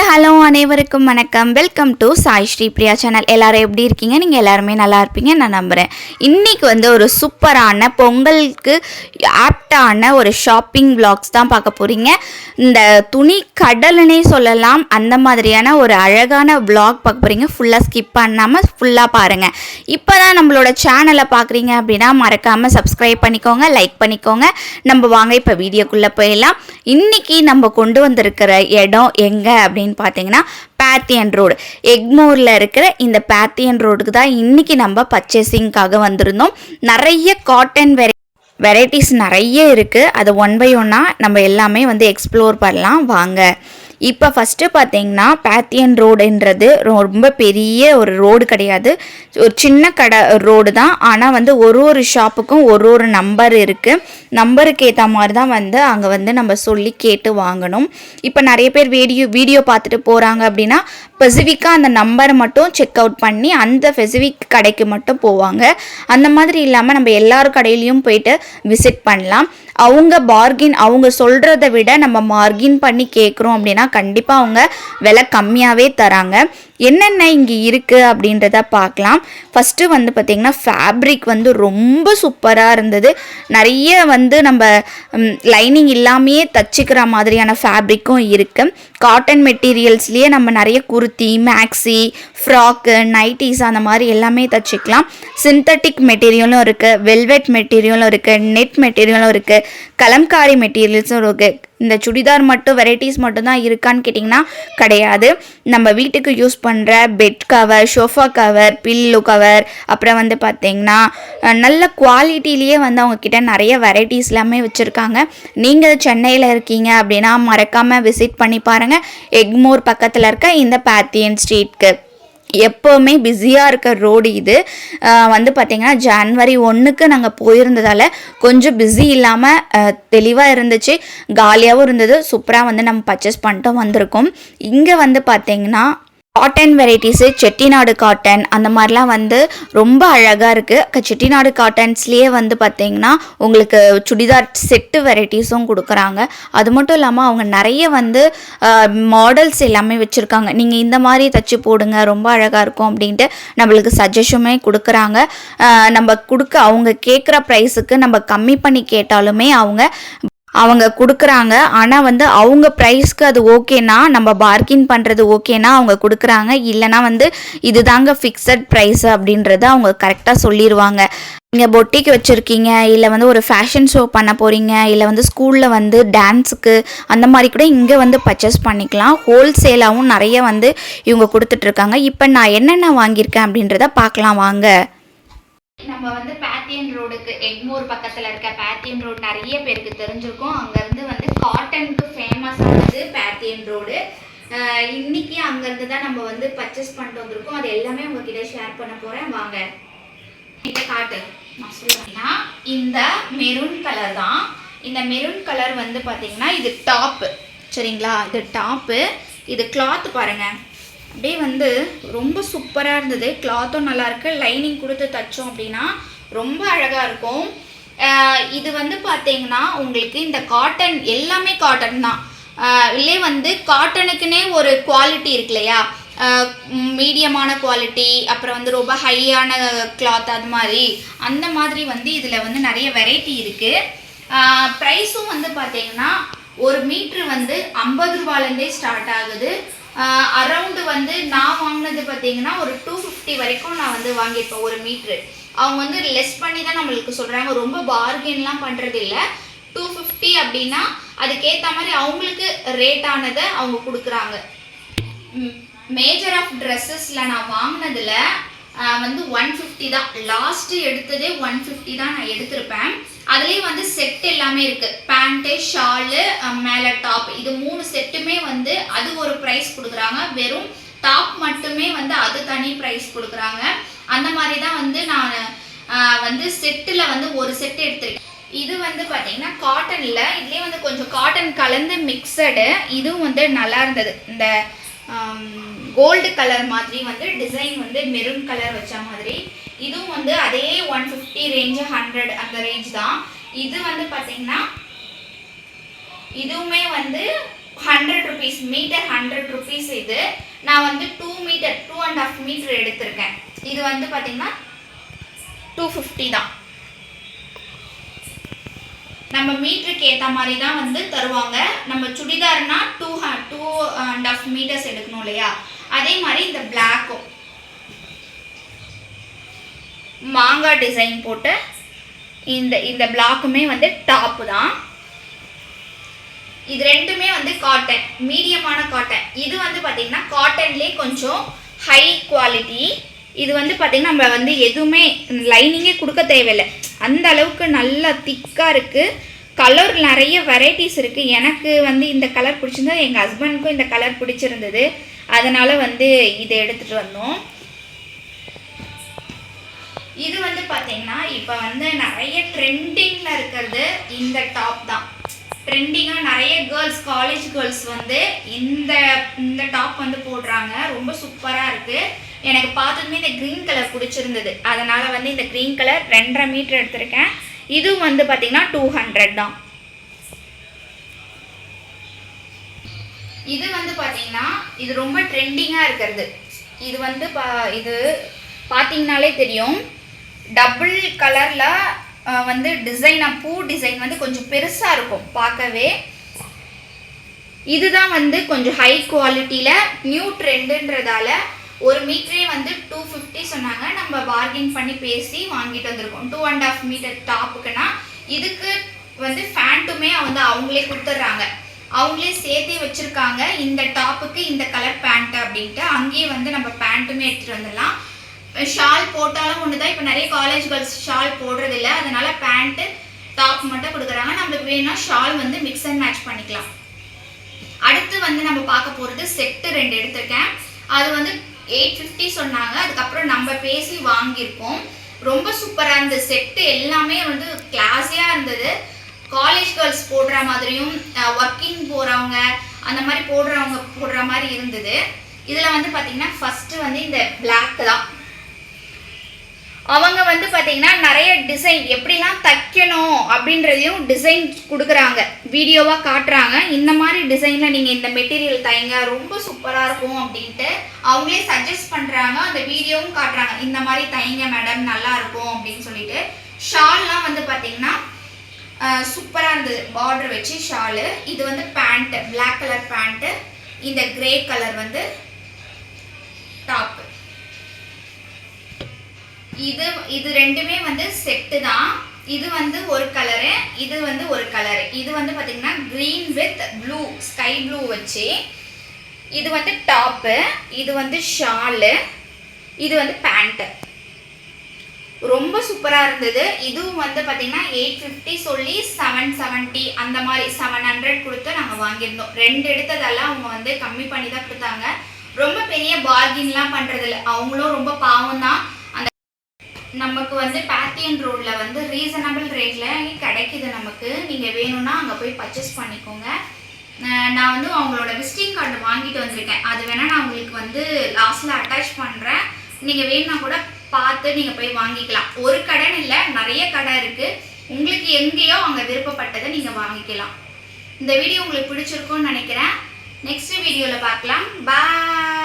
Hello அனைவருக்கும் வணக்கம். Welcome to Sai Sri Priya channel. எல்லாரும் எப்படி இருக்கீங்க? நீங்கள் எல்லாருமே நல்லா இருப்பீங்க நான் நம்புகிறேன். இன்றைக்கி ஒரு சூப்பரான பொங்கலுக்கு ஆப்டான ஒரு ஷாப்பிங் விளாக்ஸ் தான் பார்க்க போகிறீங்க. இந்த துணி கடலுன்னே சொல்லலாம், அந்த மாதிரியான ஒரு அழகான விளாக் பார்க்க போகிறீங்க. ஃபுல்லாக ஸ்கிப் பண்ணாமல் ஃபுல்லாக பாருங்கள். இப்போ தான் நம்மளோட சேனலை பார்க்குறீங்க அப்படின்னா மறக்காமல் சப்ஸ்கிரைப் பண்ணிக்கோங்க, லைக் பண்ணிக்கோங்க. நம்ம வாங்க இப்போ வீடியோக்குள்ளே போயிடலாம். இன்றைக்கி நம்ம கொண்டு வந்திருக்கிற இடம் எங்கே அப்படின்னு பார்த்தீங்கன்னா பேத்தியன் ரோடு, எக்மோரில் இருக்கிற இந்த பேத்தியன் ரோடுக்கு தான் இன்றைக்கி நம்ம பர்ச்சேசிங்காக வந்திருந்தோம். நிறைய காட்டன் வெரைட்டிஸ் நிறைய இருக்குது. அது ஒன் பை ஒன்னாக நம்ம எல்லாமே எக்ஸ்ப்ளோர் பண்ணலாம் வாங்க. இப்போ ஃபஸ்ட்டு பார்த்தீங்கன்னா பேத்தியன் ரோடுன்றது ரொம்ப பெரிய ஒரு ரோடு கிடையாது, ஒரு சின்ன கடை ரோடு தான். ஆனால் ஒரு ஷாப்புக்கும் ஒரு நம்பர் இருக்குது. நம்பருக்கு ஏற்ற மாதிரி தான் அங்கே நம்ம சொல்லி கேட்டு வாங்கணும். இப்போ நிறைய பேர் வீடியோ பார்த்துட்டு போகிறாங்க அப்படின்னா ஸ்பெசிஃபிக்காக அந்த நம்பரை மட்டும் செக் அவுட் பண்ணி அந்த ஸ்பெசிஃபிக் கடைக்கு மட்டும் போவாங்க. அந்த மாதிரி இல்லாமல் நம்ம எல்லார் கடையிலையும் போயிட்டு விசிட் பண்ணலாம். அவங்க சொல்கிறத விட நம்ம மார்கின் பண்ணி கேட்குறோம் அப்படின்னா கண்டிப்பாக அவங்க விலை கம்மியாகவே தராங்க. என்னென்ன இங்கே இருக்குது அப்படின்றத பார்க்கலாம். ஃபஸ்ட்டு பார்த்திங்கன்னா ஃபேப்ரிக் ரொம்ப சூப்பராக இருந்தது. நிறைய நம்ம லைனிங் இல்லாமையே தச்சுக்கிற மாதிரியான ஃபேப்ரிக்கும் இருக்குது. காட்டன் மெட்டீரியல்ஸ்லேயே நம்ம நிறைய குர்த்தி, மேக்ஸி, ஃப்ராக்கு, நைட்டிஸ் அந்த மாதிரி எல்லாமே தச்சுக்கலாம். சிந்தட்டிக் மெட்டீரியலும் இருக்குது, வெல்வெட் மெட்டீரியலும் இருக்குது, நெட் மெட்டீரியலும் இருக்குது, கலம்காரி மெட்டீரியல்ஸும் இருக்குது. இந்த சுடிதார் மட்டும் வெரைட்டிஸ் மட்டும் தான் இருக்கான்னு கேட்டிங்கன்னா கிடையாது. நம்ம வீட்டுக்கு யூஸ் பண்ணுற bed cover, sofa cover, pillow cover, அப்புறம் பார்த்திங்கன்னா நல்ல குவாலிட்டிலேயே அவங்கக்கிட்ட நிறைய வெரைட்டிஸ் எல்லாமே வச்சுருக்காங்க. நீங்கள் சென்னையில் இருக்கீங்க அப்படின்னா மறக்காமல் விசிட் பண்ணி பாருங்கள். எக்மோர் பக்கத்தில் இருக்க இந்த பேத்தியன் ஸ்ட்ரீட்க்கு. எப்போவுமே பிஸியாக இருக்க ரோடு இது. பார்த்திங்கன்னா ஜனவரி 1க்கு நாங்கள் போயிருந்ததால் கொஞ்சம் பிஸி இல்லாமல் தெளிவாக இருந்துச்சு, காலியாகவும் இருந்தது. சூப்பராக நம்ம பர்ச்சேஸ் பண்ணிட்டு வந்திருக்கோம். இங்கே பார்த்திங்கன்னா காட்டன் வெரைட்டிஸு, செட்டிநாடு காட்டன் அந்த மாதிரிலாம் ரொம்ப அழகாக இருக்குது. செட்டிநாடு காட்டன்ஸ்லேயே பார்த்திங்கன்னா உங்களுக்கு சுடிதார் செட்டு வெரைட்டிஸும் கொடுக்குறாங்க. அது மட்டும் இல்லாமல் அவங்க நிறைய மாடல்ஸ் எல்லாமே வச்சுருக்காங்க. நீங்கள் இந்த மாதிரி தச்சு போடுங்க, ரொம்ப அழகாக இருக்கும் அப்படின்ட்டு நம்மளுக்கு சஜஷனுமே கொடுக்குறாங்க. நம்ம அவங்க கேட்குற ப்ரைஸுக்கு நம்ம கம்மி பண்ணி கேட்டாலுமே அவங்க கொடுக்குறாங்க. ஆனால் அவங்க ப்ரைஸ்க்கு அது ஓகேனா, நம்ம பார்கின் பண்ணுறது ஓகேனா அவங்க கொடுக்குறாங்க. இல்லைனா இது தாங்க ஃபிக்ஸட் ப்ரைஸ் அப்படின்றத அவங்க கரெக்டாக சொல்லிடுவாங்க. நீங்கள் பொட்டிக்கு வச்சுருக்கீங்க, இல்லை ஒரு ஃபேஷன் ஷோ பண்ண போகிறீங்க, இல்லை ஸ்கூலில் டான்ஸுக்கு அந்த மாதிரி கூட இங்கே பர்ச்சேஸ் பண்ணிக்கலாம். ஹோல்சேலாகவும் நிறைய இவங்க கொடுத்துட்ருக்காங்க. இப்போ நான் என்னென்ன வாங்கியிருக்கேன் அப்படின்றத பார்க்கலாம் வாங்க. நம்ம பேத்தியன் ரோடுக்கு, எக்மோர் பக்கத்தில் இருக்க பேத்தியன் ரோடு நிறைய பேருக்கு தெரிஞ்சிருக்கும். அங்கேருந்து காட்டனுக்கு ஃபேமஸ் ஆனது பேத்தியன் ரோடு. இன்னைக்கு அங்கேருந்து தான் நம்ம பர்ச்சேஸ் பண்ணிட்டு வந்திருக்கோம். அது எல்லாமே உங்ககிட்ட ஷேர் பண்ண போகிறேன் வாங்க. இதை காட்டு நான் சொல்லுவேன்னா இந்த மெரூன் கலர் தான். இந்த மெரூன் கலர் பார்த்தீங்கன்னா இது டாப்பு, சரிங்களா? இது டாப்பு. இது கிளாத் பாருங்கள், அப்படியே ரொம்ப சூப்பராக இருந்தது. கிளாத்தும் நல்லாயிருக்கு. லைனிங் கொடுத்து தைச்சோம் அப்படின்னா ரொம்ப அழகாக இருக்கும். இது பார்த்தீங்கன்னா உங்களுக்கு இந்த காட்டன் எல்லாமே காட்டன் தான். இல்லே காட்டனுக்குன்னே ஒரு குவாலிட்டி இருக்கு இல்லையா, மீடியமான குவாலிட்டி, அப்புறம் ரொம்ப ஹையான கிளாத், அது மாதிரி அந்த மாதிரி இதில் நிறைய வெரைட்டி இருக்குது. ப்ரைஸும் பார்த்தீங்கன்னா ஒரு மீட்ரு 50 ரூபாலேருந்தே ஸ்டார்ட் ஆகுது. அரவுண்டு நான் வாங்கினது பார்த்தீங்கன்னா ஒரு 250 வரைக்கும் நான் வாங்கியிருப்பேன் ஒரு மீட்ரு. அவங்க லெஸ் பண்ணி தான் நம்மளுக்கு சொல்கிறாங்க, ரொம்ப பார்கென்லாம் பண்ணுறது இல்லை. 250 அப்படின்னா அதுக்கேற்ற மாதிரி அவங்களுக்கு ரேட்டானதை அவங்க கொடுக்குறாங்க. மேஜர் ஆஃப் ட்ரெஸ்ஸஸில் நான் வாங்கினதில் 150 தான் லாஸ்ட்டு எடுத்ததே. 150 தான் நான் எடுத்திருப்பேன். அதுலேயே செட் எல்லாமே இருக்குது. பேண்ட்டு, ஷாலு, மேலே டாப், இது 3 செட்டுமே அது ஒரு ப்ரைஸ் கொடுக்குறாங்க. வெறும் டாப் மட்டுமே அது தனி ப்ரைஸ் கொடுக்குறாங்க. அந்த மாதிரி தான் நான் செட்டில் ஒரு செட்டு எடுத்திருக்கேன். இது பார்த்தீங்கன்னா காட்டனில், இதுலேயே கொஞ்சம் காட்டன் கலந்து மிக்சடு. இதுவும் நல்லா இருந்தது. இந்த கோல்டு கலர் மாதிரி டிசைன் மெரூன் கலர் வச்ச மாதிரி. இதுவும் அதே 150 ரேஞ்சு, 100 அந்த ரேஞ்ச் தான். இது பார்த்தீங்கன்னா இதுவுமே 100 rupees மீட்டர் 100 rupees. இது நான் வந்து 2 மீட்டர் 2.5 மீட்டர் எடுத்திருக்கேன். இது வந்து பார்த்தீங்கன்னா 250 தான். நம்ம மீட்டருக்கு ஏற்ற மாதிரி தான் வந்து தருவாங்க. நம்ம சுடிதார்னா 2.5 மீட்டர்ஸ் எடுக்கணும் இல்லையா, அதே மாதிரி இந்த பிளாக்கும் மாங்காய் டிசைன் போட்டு இந்த பிளாக்குமே வந்து டாப்பு தான். இது ரெண்டுமே வந்து காட்டன், மீடியமான காட்டன். இது வந்து பார்த்திங்கன்னா காட்டன்லேயே கொஞ்சம் ஹை குவாலிட்டி. இது வந்து பார்த்திங்கன்னா நம்ம வந்து எதுவுமே லைனிங்கே கொடுக்க தேவையில்லை, அந்த அளவுக்கு நல்லா திக்காக இருக்குது. கலர் நிறைய வெரைட்டிஸ் இருக்குது. எனக்கு வந்து இந்த கலர் பிடிச்சிருந்தது, எங்கள் ஹஸ்பண்டுக்கும் இந்த கலர் பிடிச்சிருந்தது, அதனால் வந்து இதை எடுத்துகிட்டு வந்தோம். இது வந்து பார்த்திங்கன்னா இப்போ வந்து நிறைய ட்ரெண்டிங்கில் இருக்கிறது இந்த டாப் தான். ட்ரெண்டிங்காக நிறைய கேர்ள்ஸ், காலேஜ் கேர்ள்ஸ் வந்து இந்த டாப் வந்து போடுறாங்க. ரொம்ப சூப்பராக இருக்குது. எனக்கு பார்த்ததுமே இந்த க்ரீன் கலர் பிடிச்சிருந்தது, அதனால் வந்து இந்த க்ரீன் கலர் 2.5 மீட்டர் எடுத்திருக்கேன். இது வந்து பார்த்திங்கன்னா 200 தான். இது வந்து பார்த்திங்கன்னா இது ரொம்ப ட்ரெண்டிங்காக இருக்கிறது. இது வந்து இது பார்த்திங்கனாலே தெரியும், டபுள் கலரில் வந்து டிசைனாக பூ டிசைன் வந்து கொஞ்சம் பெருசாக இருக்கும் பார்க்கவே. இதுதான் வந்து கொஞ்சம் ஹை குவாலிட்டியில் நியூ ட்ரெண்டுன்றதால ஒரு மீட்டரே வந்து 250 சொன்னாங்க. நம்ம பார்கெயின் பண்ணி பேசி வாங்கிட்டு வந்திருக்கோம். 2.5 மீட்டர் டாப்புக்குன்னா இதுக்கு வந்து ஃபேண்ட்டுமே வந்து அவங்களே கொடுத்துட்றாங்க, அவங்களே சேர்த்தே வச்சுருக்காங்க. இந்த டாப்புக்கு இந்த கலர் பேண்ட்டு அப்படின்ட்டு அங்கேயே வந்து நம்ம பேண்ட்டுமே எடுத்துகிட்டு வந்துடலாம். ஷால் போட்டாலும் ஒன்று தான். இப்போ நிறைய காலேஜ் கேர்ள்ஸ் ஷால் போடுறதில்ல, அதனால் பேண்ட்டு டாப் மட்டும் கொடுக்குறாங்க. நம்மளுக்கு வேணும்னா ஷால் வந்து மிக்ஸ் அண்ட் மேட்ச் பண்ணிக்கலாம். அடுத்து வந்து நம்ம பார்க்க போகிறது செட்டு 2 எடுத்திருக்கேன். அது வந்து 850 சொன்னாங்க. அதுக்கப்புறம் நம்ம பேசி வாங்கியிருக்கோம். ரொம்ப சூப்பராக இருந்தது. செட்டு எல்லாமே வந்து கிளாஸியாக இருந்தது. காலேஜ் கேர்ள்ஸ் போடுற மாதிரியும் ஒர்க்கிங் போகிறவங்க அந்த மாதிரி போடுற மாதிரி இருந்தது. இதில் வந்து பார்த்திங்கன்னா ஃபஸ்ட்டு வந்து இந்த பிளாக் தான். அவங்க வந்து பார்த்திங்கன்னா நிறைய டிசைன் எப்படிலாம் தைக்கணும் அப்படின்றதையும் டிசைன் கொடுக்குறாங்க, வீடியோவாக காட்டுறாங்க. இந்த மாதிரி டிசைனில் நீங்கள் இந்த மெட்டீரியல் தைங்க, ரொம்ப சூப்பராக இருக்கும் அப்படின்ட்டு அவங்களே சஜஸ்ட் பண்ணுறாங்க. அந்த வீடியோவும் காட்டுறாங்க, இந்த மாதிரி தைங்க மேடம் நல்லாயிருக்கும் அப்படின்னு சொல்லிட்டு. ஷால்லாம் வந்து பார்த்திங்கன்னா சூப்பராக இருந்தது, பார்டர் வச்சு ஷாலு. இது வந்து பேண்ட்டு, பிளாக் கலர் பேண்ட்டு, இந்த கிரே கலர் வந்து டாப்பு. இது ரெண்டுமே வந்து செட்டு தான். இது வந்து ஒரு கலரு, இது வந்து ஒரு கலரு. இது வந்து பார்த்திங்கன்னா green with blue, sky blue வச்சு. இது வந்து டாப்பு, இது வந்து ஷாலு, இது வந்து பேண்ட்டு. ரொம்ப சூப்பராக இருந்தது. இதுவும் வந்து பார்த்திங்கன்னா 850 சொல்லி 770 அந்த மாதிரி 700 கொடுத்து நாங்கள் வாங்கியிருந்தோம். 2 எடுத்ததெல்லாம் அவங்க வந்து கம்மி பண்ணி தான் கொடுத்தாங்க. ரொம்ப பெரிய பார்கின்லாம் பண்ணுறதில்ல, அவங்களும் ரொம்ப பாவம் தான். நமக்கு வந்து பேத்தியன் ரோடில் வந்து ரீசனபிள் ரேட்டில் கிடைக்கிது நமக்கு. நீங்கள் வேணும்னா அங்கே போய் பர்ச்சேஸ் பண்ணிக்கோங்க. நான் வந்து அவங்களோட விசிட்டிங் கார்டு வாங்கிட்டு வந்திருக்கேன், அது வேணால் நான் உங்களுக்கு வந்து லாஸ்ட்டில் அட்டாச் பண்ணுறேன். நீங்கள் வேணும்னா கூட பார்த்து நீங்கள் போய் வாங்கிக்கலாம். ஒரு கடைன்னு இல்லை, நிறைய கடை இருக்குது. உங்களுக்கு எங்கேயோ அங்கே விருப்பப்பட்டதை நீங்கள் வாங்கிக்கலாம். இந்த வீடியோ உங்களுக்கு பிடிச்சிருக்கும்னு நினைக்கிறேன். நெக்ஸ்ட் வீடியோவில் பார்க்கலாம். பாய்.